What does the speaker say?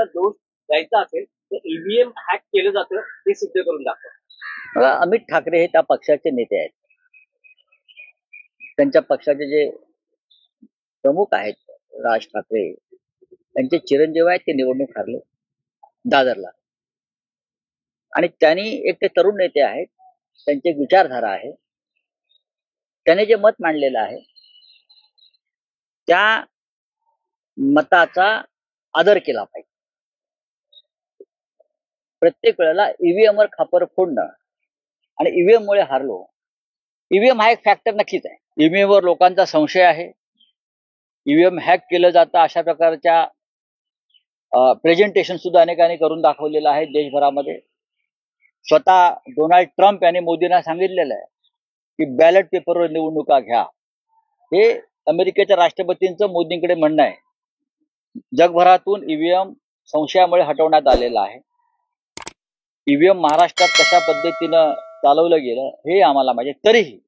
आपल्याला दोष द्यायचा असेल तर ईव्हीएम हॅक केलं जातं हे सिद्ध करून दाखवा। बघा, अमित ठाकरे हे त्या पक्षाचे नेते आहेत. त्यांच्या पक्षाचे जे प्रमुख आहेत राज ठाकरे त्यांचे चिरंजीव आहेत, ते निवडणूक हरले दादरला. आणि त्यांनी एक ते तरुण नेते आहेत, त्यांची एक विचारधारा आहे. त्याने जे मत मांडलेलं आहे त्या मताचा आदर केला पाहिजे. प्रत्येक वेळेला ईव्हीएम वर खापर फोडणं आणि ईव्हीएम मुळे हारलो. ईव्हीएम हा एक फॅक्टर नक्कीच आहे. ईव्हीएम वर लोकांचा संशय आहे. ईव्हीएम हॅक केलं जातं अशा प्रकारच्या प्रेझेंटेशन सुद्धा अनेकांनी करून दाखवलेलं आहे देशभरामध्ये. स्वतः डोनाल्ड ट्रम्प यांनी मोदींना सांगितलेलं आहे की बॅलेट पेपरवर निवडणुका घ्या. हे अमेरिकेच्या राष्ट्रपतींचं मोदींकडे म्हणणं आहे. जगभरातून ईव्हीएम संशयामुळे हटवण्यात आलेला आहे. ईव्हीएम महाराष्ट्रात कशा पद्धतीनं चालवलं गेलं हे आम्हाला माहिती. तरीही